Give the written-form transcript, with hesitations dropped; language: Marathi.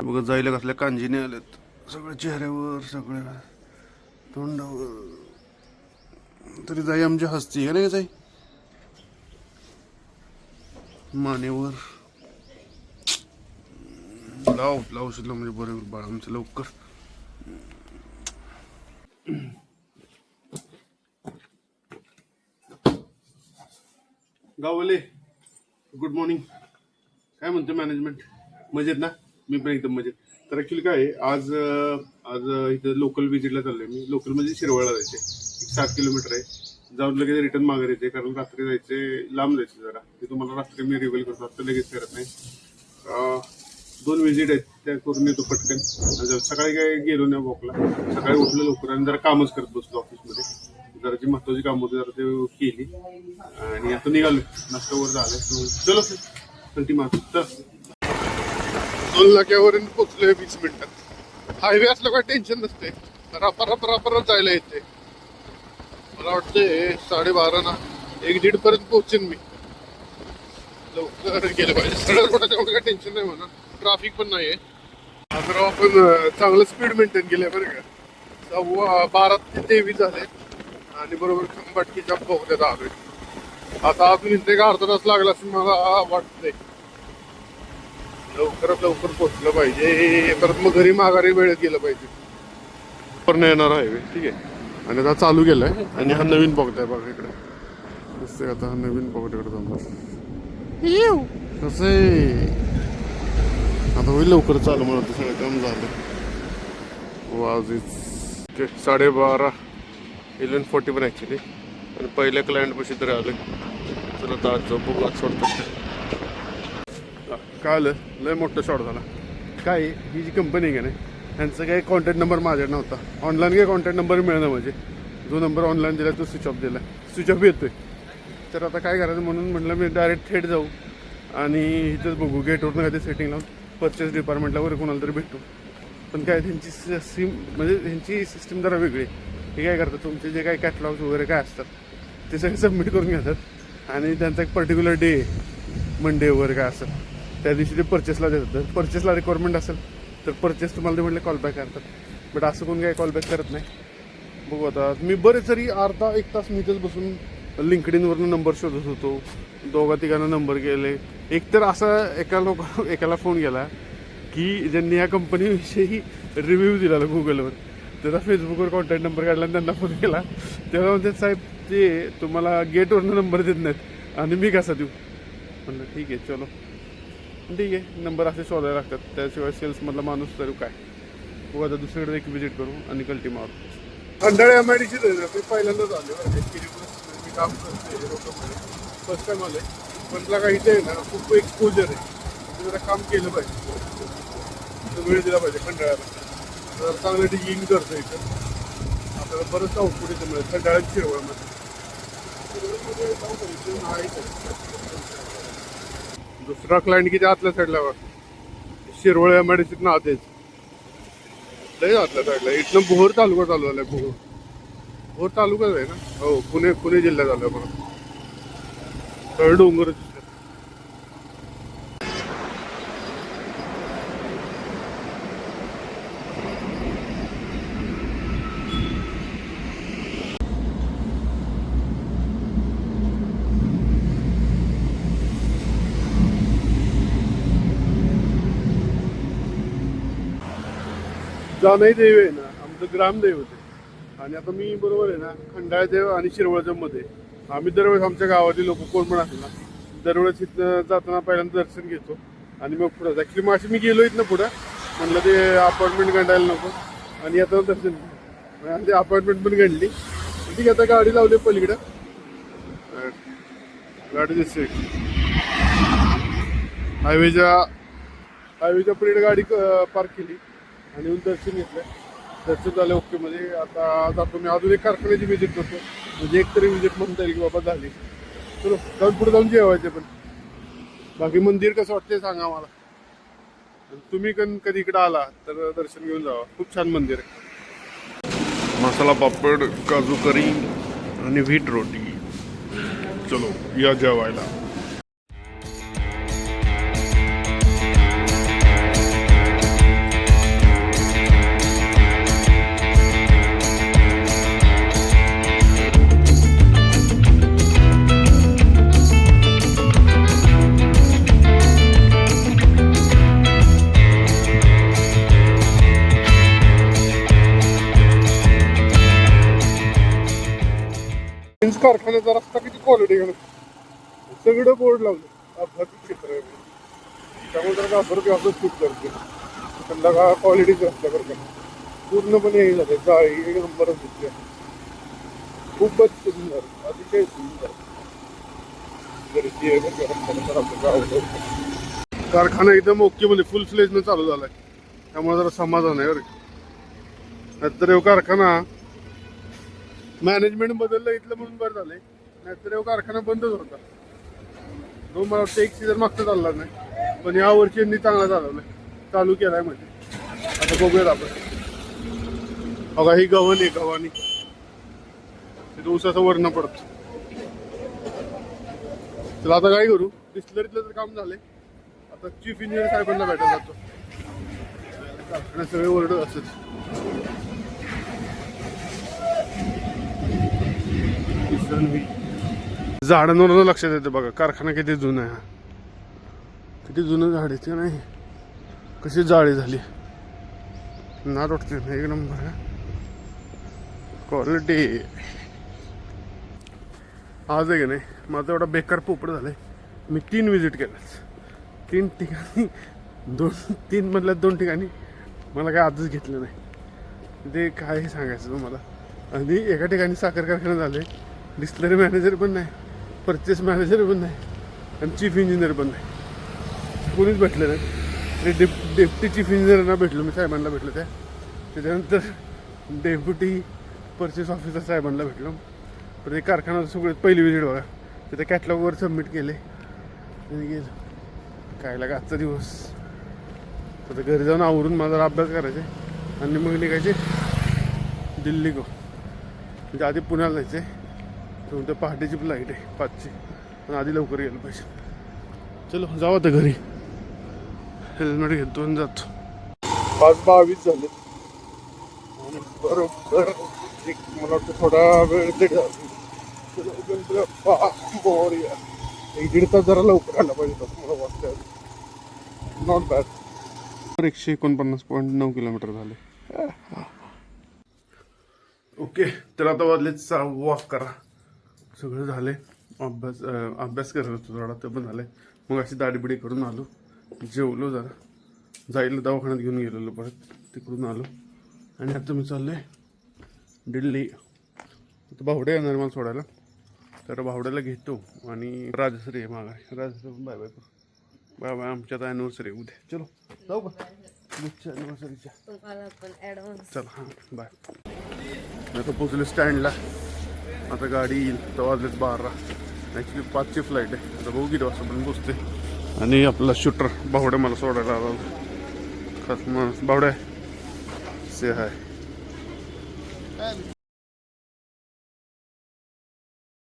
बघा जायला कसल्या कांजीने आलेत सगळ्या चेहऱ्यावर सगळ्या तोंडावर. तरी जाई आमची हसती का नाही जाई मानेवर लाव औषध लाव म्हणजे बरं बाळा आमचं लवकर. गावले गुड मॉर्निंग. काय म्हणतो मॅनेजमेंट? मजेत ना? मी पण एकदम मजेत. तर ऍक्च्युली काय आहे, आज इथं लोकल व्हिजिटला चाललोय मी. लोकल म्हणजे शिरवळला जायचे, 7 किलोमीटर आहे. जाऊन लगेच रिटर्न मागे येते, कारण रात्री जायचे, लांब जायचे जरा. ते तुम्हाला रात्री मी रिव्हील करतो, आता लगेच करत नाही. 2 व्हिजिट आहेत, त्या करून येतो पटकन. सकाळी काय गेलो नाही वॉकला, सकाळी उठलो लवकर आणि जरा कामच करत बसलो ऑफिसमध्ये. जरा जी महत्वाची काम होती जरा ते केली आणि आता निघालो. नाश्त्यावर झालं. चलो कंटी मार. 2 नाक्यावर पोचलोय 20 मिनिटात. हायवे असलं काय टेन्शन नसते, रापराप जायला येते. मला वाटते 12:30 ना 1-1:30 पर्यंत पोहोचेन मी. लवकर गेलं पाहिजे. सरळ रोडाच्या एवढं काय टेन्शन नाही म्हणा, ट्रॅफिक पण नाहीये. आज आपण चांगलं स्पीड मेंटेन केलंय बरं का. 12 ते 23 झाले आणि बरोबर खंबाटकीच्या पोहण्यात आलोय. आता अजून इथे एक अर्धा तास लागला असं मला वाटतंय. लवकरात लवकर पोहोचलं पाहिजे, परत मग घरी माघारी वेळेत गेलं पाहिजे. पण येणार हायवे ठीक आहे. आणि आता चालू केलाय आणि हा नवीन पॉकेट आहे बघा इकडे दिसतंय. आता हा नवीन पॉकेटकडे जाणार कसं आहे. आता होईल लवकर चालू म्हणत सगळं काम झालं. वाजीच 12:30 11:40 पण ॲक्च्युली. आणि पहिल्या क्लायंटपाशी तरी आलं. चला आता आज बघू आज सोडतात काय आलं. लय मोठा शॉर्ट झाला. काय ही जी कंपनी आहे का नाही, त्यांचा काही कॉन्टॅक्ट नंबर माझ्याकडे नव्हता. ऑनलाईन काही कॉन्टॅक्ट नंबर मिळणं म्हणजे जो नंबर ऑनलाईन दिला तो स्विच ऑफ दिला. स्विच ऑफ येतोय. तर आता काय करायचं म्हणून म्हटलं मी डायरेक्ट थेट जाऊ आणि इथंच बघू गेटवरनं काय ते सेटिंग लावून परचेस डिपार्टमेंटला वगैरे कोणाला तरी भेटू. पण काय त्यांची त्यांची सिस्टीम जरा वेगळी. हे काय करतात, तुमचे जे काही कॅटलॉग्स वगैरे काय असतात ते सगळे सबमिट करून घेतात आणि त्यांचा एक पर्टिक्युलर डे मंडे वगैरे काय असेल त्या दिवशी ते परचेसला देतात. जर परचेसला रिक्वायरमेंट असेल तर परचेस तुम्हाला ते म्हटलं कॉलबॅक करतात. बट असं कोण काही कॉलबॅक करत नाही. बघू आता मी बरेच तरी अर्धा 1 तास मी इथंच बसून लिंकडीनवरनं नंबर शोधत होतो. 2-3 नंबर गेले. एक तर असा एकाला फोन केला की ज्यांनी या कंपनीविषयी रिव्ह्यू दिला गुगलवर, त्याचा फेसबुकवर कॉन्टॅक्ट नंबर काढला आणि त्यांना फोन केला. तेव्हा म्हणते साहेब ते तुम्हाला गेटवरनं नंबर देत नाहीत आणि मी कसा देऊ. म्हणलं ठीक आहे चलो ठीक आहे. नंबर असे शोधायला लागतात, त्याशिवाय सेल्समधला माणूस तरी काय. बघू आता दुसरीकडे एक विजिट करू आणि कल्टी मारू. अंधाळे MIDC मी पहिल्यांदाच आलो. मी काम करते रोकमध्ये फर्स्ट टाइम आलं. पण तुला काही इथे आहे ना खूप एक्सपोजर आहे. जरा काम केलं पाहिजे, वेळ दिला पाहिजे. खंडाळ्याला तर चांगलं डिगिंग करतो इथं. आपल्याला बरंच आउटपुट इथं मिळेल खंडाळ्यात शिरवळमध्ये. दुसरा क्लायंट किती आतल्या साईडला शिरवळ MIDC आतेच लय आतल्या साईडला. इथनं भोर तालुका चालू झालाय. भोर तालुकाच आहे ना. हो पुणे जिल्ह्यात आलं मला. तर डोंगर जाणही देव आहे ना आमचं ग्रामदैवत आहे. आणि आता मी बरोबर आहे ना खंडाळ्याच्या आणि शिरवळच्या मध्ये आम्ही दरवेळेस आमच्या गावातील लोक कोण पण असेल ना दरवेळेस इथनं जाताना पहिल्यांदा दर्शन घेतो आणि मग पुढं. ॲक्च्युली मग मी गेलो इथनं पुढं म्हणलं ते अपॉइंटमेंट गंडायला नको आणि आता दर्शन घेतो आणि ते अपॉइंटमेंट पण गणली. ठीक आहे आता गाडी लावली पलीकडं. गाडी दिसते हायवेच्या पलीकडे गाडी पार्क केली आणि येऊन दर्शन घेतलं. दर्शन झालं ओके मध्ये. आता जातो मी अजून एक कारखान्याची व्हिजिट करतो म्हणजे एक तरी व्हिजिट म्हणता येईल की बाबा झाली. चलो जाऊन पुढे जाऊन जेवायचे. पण बाकी मंदिर कसं वाटतंय सांगा मला. तुम्ही कधी इकडे आला तर दर्शन घेऊन जावा, खूप छान मंदिर आहे. मसाला पापड, काजू करी आणि व्हीट रोटी. चलो या जेवायला. सगळं बोर्ड लावलं अपघाती क्षेत्र आहे म्हणून. त्यामुळे जरा घाबरते असं शूट करते. संध्याकाळ क्वालिटीच असल्यासारखं पूर्णपणे हे झालं जाळी एक नंबरच दिसते. खूपच सुंदर, अतिशय सुंदर. कारखाना एकदम ओके मध्ये फुल फ्लेज न चालू झालाय, त्यामुळे जरा समाधान आहे बरं. नाहीतर हे कारखाना मॅनेजमेंट बदललं इथलं म्हणून बरं झालंय, नाहीतर हे कारखाना बंदच होता. तो मला वाटतं एक सीझन मागचं चालला नाही, पण या वर्षी यांनी चांगला चालवलाय, चालू केलाय म्हणजे. आता बघूयात आपण. बघा ही गव्हाणी आहे, गव्हाणी ऊसाचं वर्ण पडत. तर आता काय करू, डिस्लरीतलं तर काम झालंय, आता चीफ इंजिनियर साहेबांना भेटायला जातो. कारखान्यात सगळे ओरडत असत. झाडांवर लक्षात येतं बघा, कारखाना किती जुना आहे, किती जुनं झाड आहे नाही, कशी जाळी झाली ना. रोटते एक नंबर आहे क्वालिटी. आज आहे की नाही, माझं एवढा बेकार पोपट झालाय. मी 3 विजिट केल्यात, 3 ठिकाणी, 3 मधल्या 2 ठिकाणी मला काय आजच घेतलं नाही. ते काय सांगायचं तुम्हाला. आणि एका ठिकाणी साखर कारखाना झाले, डिस्टिलरी मॅनेजर पण नाही, परचेस मॅनेजर पण नाही, आणि चीफ इंजिनियर पण नाही. कोणीच भेटलं नाही. डेप्युटी चीफ इंजिनियरना भेटलो मी, साहेबांना भेटलो. त्याच्यानंतर डेप्युटी परचेस ऑफिसर साहेबांना भेटलो. तर ते कारखाना सगळं पहिली विजिट बघा, तिथे कॅटलॉगवर सबमिट केले आणि गेलं. काय लागा आजचा दिवस. तर घरी जाऊन आवरून माझा अभ्यास करायचा आणि मग निघायचे दिल्ली गो. म्हणजे आधी पुण्याला जायचे, तर त्या पहाटेची फ्लाईट आहे 5ची, पण आधी लवकर गेलं पाहिजे. चलो जाऊ आता घरी, हेल्मेट घेतो आणि जातो. 5:22 झाले आणि बरोबर मला वाटतं थोडा वेळ ते 1-1.5 तास जरा लवकर आला पाहिजे मला वाटतं. Not bad. 149.9 किलोमीटर झाले. ओके, तर आता वाजले वॉक करा. सगळं झाले. अभ्यास करत होतो थोडा, ते पण झालंय. मग अशी दाढीबिडी करून आलो, जेवलो जरा, जायला दवाखान्यात घेऊन गेलेलो, परत तिकडून आलो आणि आता मी चाललोय दिल्ली. तर भावड्या येणार मला सोडायला, तर भावड्याला घेतो आणि राजश्री आहे मागा. राजश्री बाय बाय करू. Bye bye. आमच्यात ॲनिव्हर्सरी उद्या. चलो जाऊ का ॲनिव्हर्सरीच्या. चला हां बाय. आता पोचले स्टँडला. आता गाडी येईल तर वाजलेत 12. ॲक्च्युली 5ची फ्लाईट आहे. आता बघू किती वाजता पण पोचते. आणि आपला शूटर भावड्या मला सोडायला आला. खास मग भावड्या से हाय.